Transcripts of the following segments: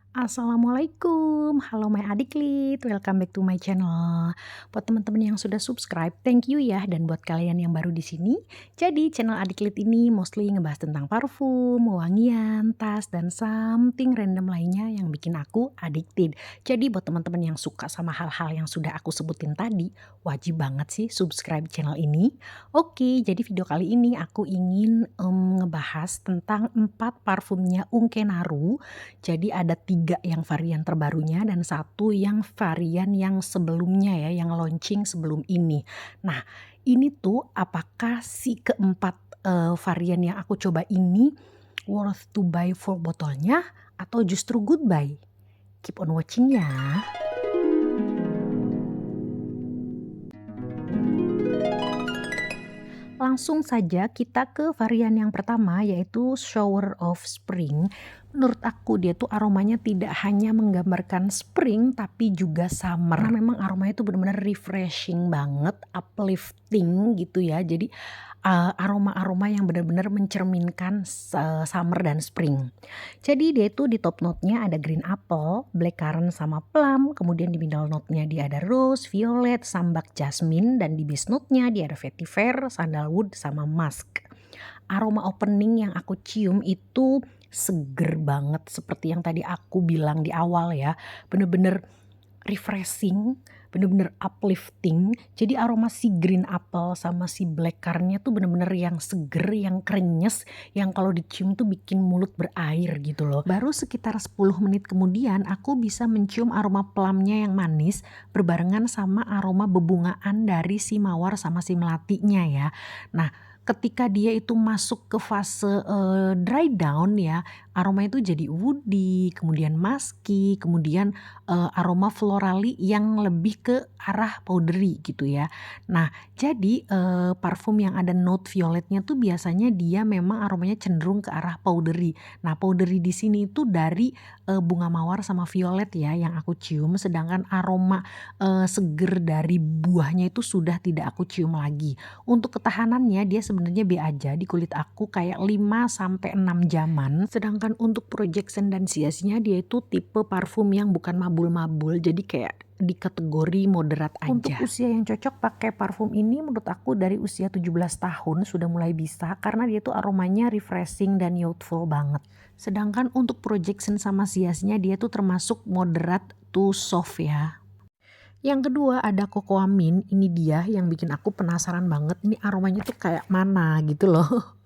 Assalamualaikum, halo my adiklit, welcome back to my channel. Buat teman-teman yang sudah subscribe, thank you ya. Dan buat kalian yang baru di sini, jadi channel adiklit ini mostly ngebahas tentang parfum, wangian, tas, dan something random lainnya yang bikin aku addicted. Jadi buat teman-teman yang suka sama hal-hal yang sudah aku sebutin tadi, wajib banget sih subscribe channel ini. Oke, jadi video kali ini aku ingin ngebahas tentang 4 parfumnya Unkenaru. Jadi ada 3 yang varian terbarunya dan satu yang varian yang sebelumnya ya, yang launching sebelum ini. Nah, ini tuh apakah si keempat, varian yang aku coba ini worth to buy full botolnya atau justru goodbye? Keep on watching ya. Langsung saja kita ke varian yang pertama yaitu Shower of Spring. Menurut aku dia tuh aromanya tidak hanya menggambarkan spring tapi juga summer. Karena memang aromanya tuh benar-benar refreshing banget, uplifting gitu ya. Jadi aroma-aroma yang benar-benar mencerminkan summer dan spring. Jadi dia itu di top note-nya ada green apple, blackcurrant sama plum, kemudian di middle note-nya dia ada rose, violet, sambak, jasmine, dan di base note-nya dia ada vetiver, sandalwood sama musk. Aroma opening yang aku cium itu seger banget seperti yang tadi aku bilang di awal ya. Bener-bener refreshing, bener-bener uplifting. Jadi aroma si green apple sama si blackcurrantnya tuh bener-bener yang seger, yang krenyes, yang kalau dicium tuh bikin mulut berair gitu loh. Baru sekitar 10 menit kemudian aku bisa mencium aroma plumnya yang manis berbarengan sama aroma bebungaan dari si mawar sama si melatinya ya. Nah, ketika dia itu masuk ke fase dry down ya, aroma itu jadi woody, kemudian musky, kemudian aroma florali yang lebih ke arah powdery gitu ya. Nah, jadi parfum yang ada note violetnya tuh biasanya dia memang aromanya cenderung ke arah powdery. Nah, powdery di sini itu dari bunga mawar sama violet ya yang aku cium, sedangkan aroma seger dari buahnya itu sudah tidak aku cium lagi. Untuk ketahanannya dia sebenarnya B aja di kulit aku kayak 5 sampai 6 jaman. Sedangkan untuk projection dan siasnya dia itu tipe parfum yang bukan mabul-mabul, jadi kayak di kategori moderat aja. Untuk usia yang cocok pakai parfum ini menurut aku dari usia 17 tahun sudah mulai bisa karena dia tuh aromanya refreshing dan youthful banget. Sedangkan untuk projection sama siasnya dia tuh termasuk moderat to soft ya. Yang kedua ada cocoa mint, ini dia yang bikin aku penasaran banget ini aromanya tuh kayak mana gitu loh.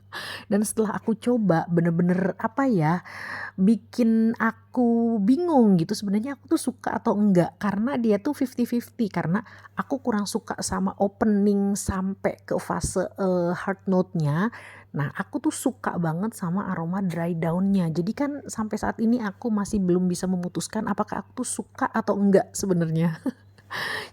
Dan setelah aku coba bener-bener apa ya, bikin aku bingung gitu sebenarnya aku tuh suka atau enggak karena dia tuh 50-50 karena aku kurang suka sama opening sampai ke fase hard note-nya. Nah, aku tuh suka banget sama aroma dry down-nya. Jadi kan sampai saat ini aku masih belum bisa memutuskan apakah aku tuh suka atau enggak sebenarnya.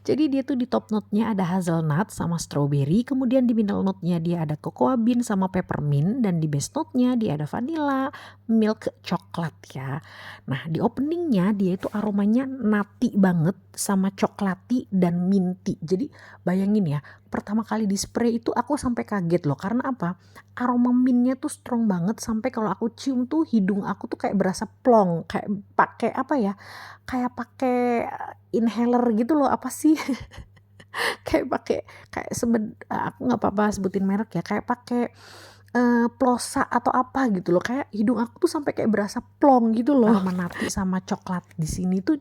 Jadi dia tuh di top note-nya ada hazelnut sama strawberry, kemudian di middle note-nya dia ada cocoa bean sama peppermint, dan di base note-nya dia ada vanilla, milk, coklat ya. Nah, di opening-nya dia itu aromanya nutty banget sama coklati dan minty. Jadi bayangin ya, pertama kali di spray itu aku sampai kaget loh karena apa? Aroma mintnya tuh strong banget sampai kalau aku cium tuh hidung aku tuh kayak berasa plong, kayak pakai apa ya? Kayak pakai inhaler gitu loh, apa sih? Kayak pakai kayak aku nggak apa-apa sebutin merek ya, kayak pakai, plosa atau apa gitu loh, kayak hidung aku tuh sampai kayak berasa plong gitu loh. Aroma nati sama coklat di sini tuh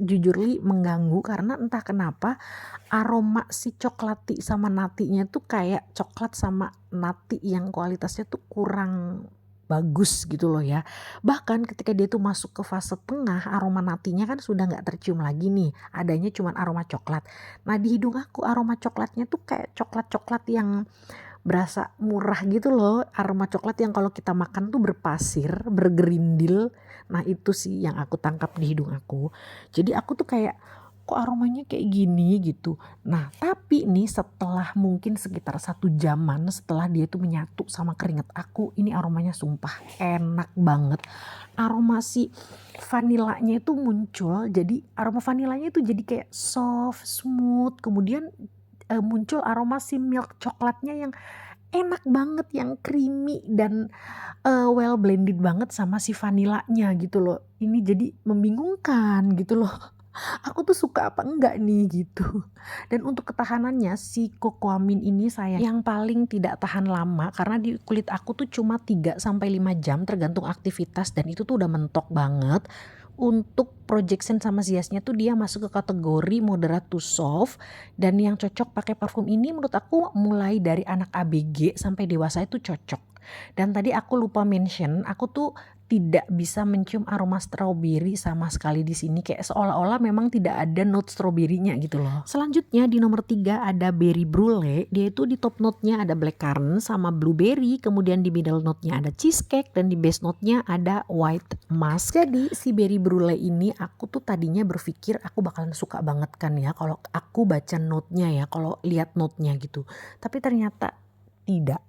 jujur li mengganggu karena entah kenapa aroma si coklati sama natinya tuh kayak coklat sama nati yang kualitasnya tuh kurang bagus gitu loh ya. Bahkan ketika dia tuh masuk ke fase tengah aroma natinya kan sudah nggak tercium lagi nih, adanya cuman aroma coklat. Nah, di hidung aku aroma coklatnya tuh kayak coklat-coklat yang berasa murah gitu loh, aroma coklat yang kalau kita makan tuh berpasir, bergerindil. Nah, itu sih yang aku tangkap di hidung aku. Jadi aku tuh kayak kok aromanya kayak gini gitu. Nah, tapi nih setelah mungkin sekitar 1 jaman setelah dia tuh menyatu sama keringat aku, ini aromanya sumpah enak banget. Aroma si vanilanya itu muncul, jadi aroma vanilanya itu jadi kayak soft, smooth, kemudian muncul aroma si milk coklatnya yang enak banget yang creamy dan, well blended banget sama si vanilanya gitu loh. Ini jadi membingungkan gitu loh. Aku tuh suka apa enggak nih gitu. Dan untuk ketahanannya si Cocoamin ini yang paling tidak tahan lama karena di kulit aku tuh cuma 3 sampai 5 jam tergantung aktivitas dan itu tuh udah mentok banget. Untuk projection sama siasnya tuh dia masuk ke kategori moderate to soft dan yang cocok pakai parfum ini menurut aku mulai dari anak ABG sampai dewasa itu cocok. Dan tadi aku lupa mention, aku tuh tidak bisa mencium aroma stroberi sama sekali di sini, kayak seolah-olah memang tidak ada note stroberinya gitu loh. Selanjutnya di nomor 3 ada berry brulee, dia itu di top note-nya ada blackcurrant sama blueberry, kemudian di middle note-nya ada cheesecake dan di base note-nya ada white musk. Jadi si berry brulee ini aku tuh tadinya berpikir aku bakalan suka banget kan ya kalau aku baca note-nya ya, kalau lihat note-nya gitu. Tapi ternyata tidak.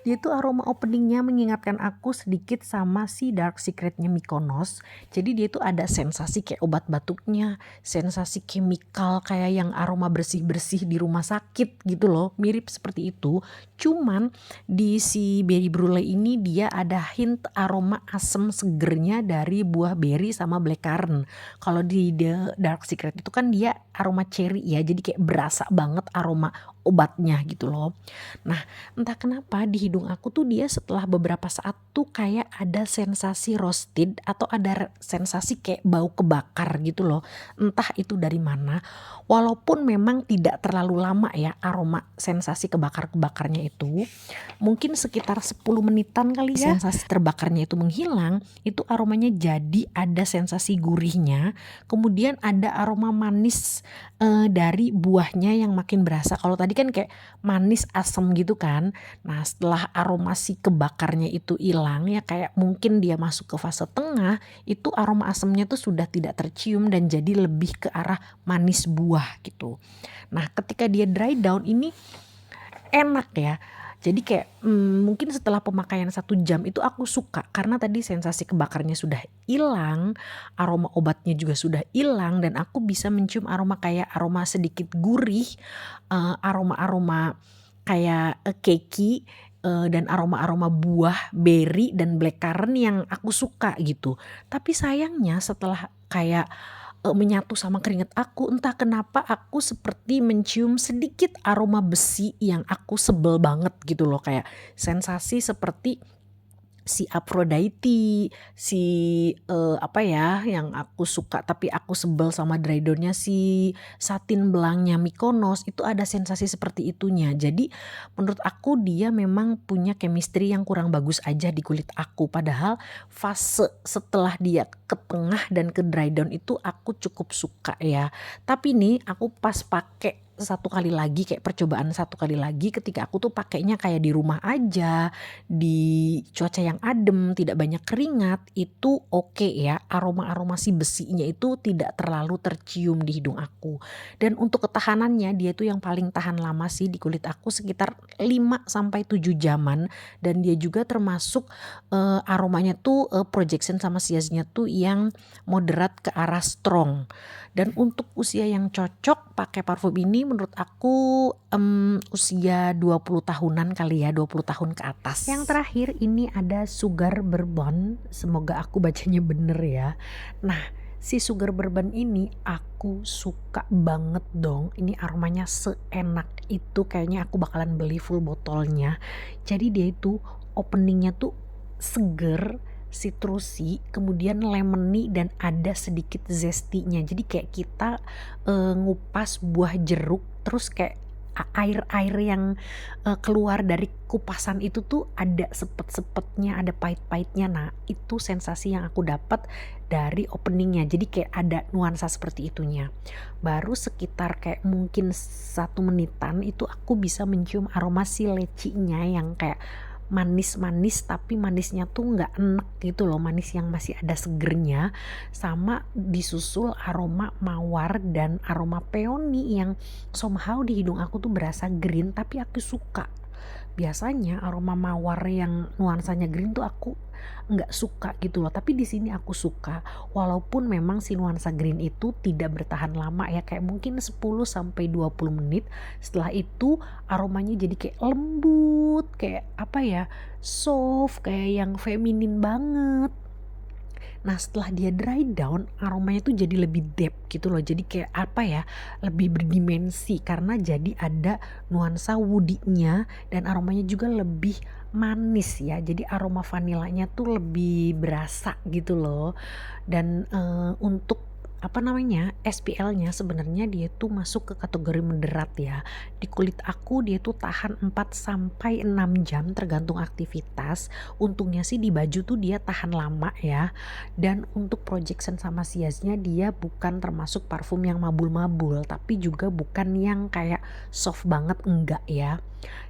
Dia tuh aroma openingnya mengingatkan aku sedikit sama si Dark Secretnya Mykonos. Jadi dia tuh ada sensasi kayak obat batuknya, sensasi chemical kayak yang aroma bersih-bersih di rumah sakit gitu loh, mirip seperti itu. Cuman di si berry brulee ini dia ada hint aroma asam segernya dari buah berry sama blackcurrant. Kalau di The Dark Secret itu kan dia aroma cherry ya, jadi kayak berasa banget aroma obatnya gitu loh. Nah, entah kenapa di hidung aku tuh dia setelah beberapa saat tuh kayak ada sensasi roasted atau ada sensasi kayak bau kebakar gitu loh. Entah itu dari mana. Walaupun memang tidak terlalu lama ya aroma sensasi kebakar-kebakarnya itu. Mungkin sekitar 10 menitan kali ya. Sensasi terbakarnya itu menghilang, itu aromanya jadi ada sensasi gurihnya. Kemudian ada aroma manis dari buahnya yang makin berasa. Kalau tadi kan kayak manis asam gitu kan. Nah setelah aroma si kebakarnya itu hilang ya kayak mungkin dia masuk ke fase tengah, itu aroma asamnya tuh sudah tidak tercium dan jadi lebih ke arah manis buah gitu. Nah ketika dia dry down ini enak ya. Jadi kayak mungkin setelah pemakaian 1 jam itu aku suka karena tadi sensasi kebakarnya sudah hilang, aroma obatnya juga sudah hilang dan aku bisa mencium aroma kayak aroma sedikit gurih, aroma-aroma kayak keki, dan aroma-aroma buah berry dan blackcurrant yang aku suka gitu. Tapi sayangnya setelah kayak menyatu sama keringat aku, entah kenapa aku seperti mencium sedikit aroma besi yang aku sebel banget gitu loh, kayak sensasi seperti si Aphrodite, si apa ya yang aku suka tapi aku sebel sama dry down-nya si Satin Belangnya Mykonos, itu ada sensasi seperti itunya. Jadi menurut aku dia memang punya chemistry yang kurang bagus aja di kulit aku. Padahal fase setelah dia ke tengah dan ke dry down itu aku cukup suka ya. Tapi nih aku pas pakai satu kali lagi kayak percobaan satu kali lagi ketika aku tuh pakainya kayak di rumah aja, di cuaca yang adem, tidak banyak keringat, itu oke ya. Aroma-aroma si besinya itu tidak terlalu tercium di hidung aku. Dan untuk ketahanannya dia tuh yang paling tahan lama sih di kulit aku sekitar 5 sampai 7 jaman dan dia juga termasuk aromanya tuh projection sama siasnya tuh yang moderat ke arah strong. Dan untuk usia yang cocok pakai parfum ini menurut aku usia 20 tahunan kali ya, 20 tahun ke atas. Yang terakhir ini ada Sugar Bourbon, semoga aku bacanya bener ya. Nah si Sugar Bourbon ini aku suka banget dong, ini aromanya seenak itu kayaknya aku bakalan beli full botolnya. Jadi dia itu openingnya tuh seger, citrusy, kemudian lemony dan ada sedikit zestinya. Jadi kayak kita ngupas buah jeruk terus kayak air-air yang keluar dari kupasan itu tuh ada sepet-sepetnya, ada pahit-pahitnya. Nah itu sensasi yang aku dapat dari openingnya. Jadi kayak ada nuansa seperti itunya. Baru sekitar kayak mungkin 1 menitan itu aku bisa mencium aroma si lecinya yang kayak manis-manis tapi manisnya tuh nggak enek gitu loh, manis yang masih ada segernya, sama disusul aroma mawar dan aroma peony yang somehow di hidung aku tuh berasa green tapi aku suka. Biasanya aroma mawar yang nuansanya green tuh aku nggak suka gitu loh, tapi di sini aku suka. Walaupun memang si nuansa green itu tidak bertahan lama ya, kayak mungkin 10 sampai 20 menit. Setelah itu aromanya jadi kayak lembut, kayak apa ya, soft, kayak yang feminin banget. Nah, setelah dia dry down, aromanya tuh jadi lebih depth gitu loh. Jadi kayak apa ya, lebih berdimensi karena jadi ada nuansa woody-nya dan aromanya juga lebih manis ya. Jadi aroma vanilanya tuh lebih berasa gitu loh. Dan, untuk apa namanya, SPL-nya sebenarnya dia tuh masuk ke kategori moderat ya. Di kulit aku dia tuh tahan 4 sampai 6 jam tergantung aktivitas. Untungnya sih di baju tuh dia tahan lama ya. Dan untuk projection sama siasnya dia bukan termasuk parfum yang mabul-mabul, tapi juga bukan yang kayak soft banget, enggak ya.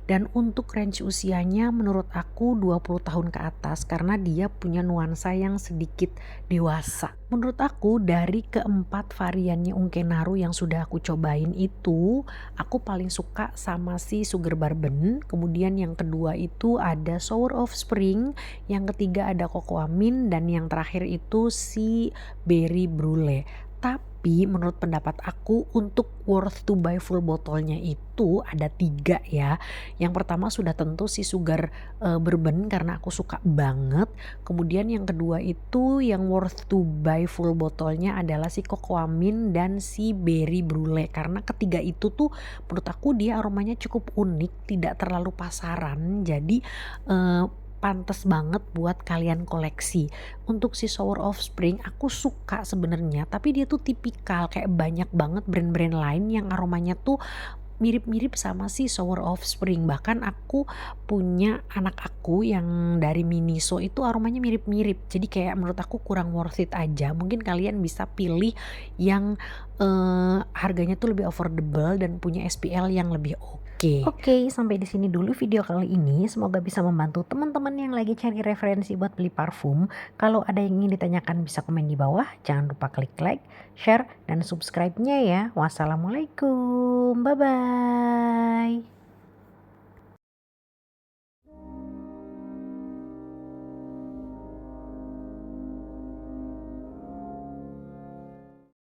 Dan untuk range usianya menurut aku 20 tahun ke atas karena dia punya nuansa yang sedikit dewasa. Menurut aku dari keempat variannya Unkenaru yang sudah aku cobain itu, aku paling suka sama si Sugar Bourbon, kemudian yang kedua itu ada Sour of Spring, yang ketiga ada Cocoa Mint, dan yang terakhir itu si Berry Brulee. Tapi menurut pendapat aku untuk worth to buy full botolnya itu ada 3 ya. Yang pertama sudah tentu si Sugar, Bourbon karena aku suka banget. Kemudian yang kedua itu yang worth to buy full botolnya adalah si Cocoa Mint dan si Berry Brulee. Karena ketiga itu tuh menurut aku dia aromanya cukup unik, tidak terlalu pasaran. Jadi, pantes banget buat kalian koleksi. Untuk si Sour of Spring aku suka sebenarnya, tapi dia tuh tipikal kayak banyak banget brand-brand lain yang aromanya tuh mirip-mirip sama si Sour of Spring. Bahkan aku punya anak aku yang dari Miniso itu aromanya mirip-mirip. Jadi kayak menurut aku kurang worth it aja. Mungkin kalian bisa pilih yang harganya tuh lebih affordable dan punya SPL yang lebih oke. Oke, sampai di sini dulu video kali ini. Semoga bisa membantu teman-teman yang lagi cari referensi buat beli parfum. Kalau ada yang ingin ditanyakan bisa komen di bawah. Jangan lupa klik like, share, dan subscribe-nya ya. Wassalamualaikum. Bye-bye.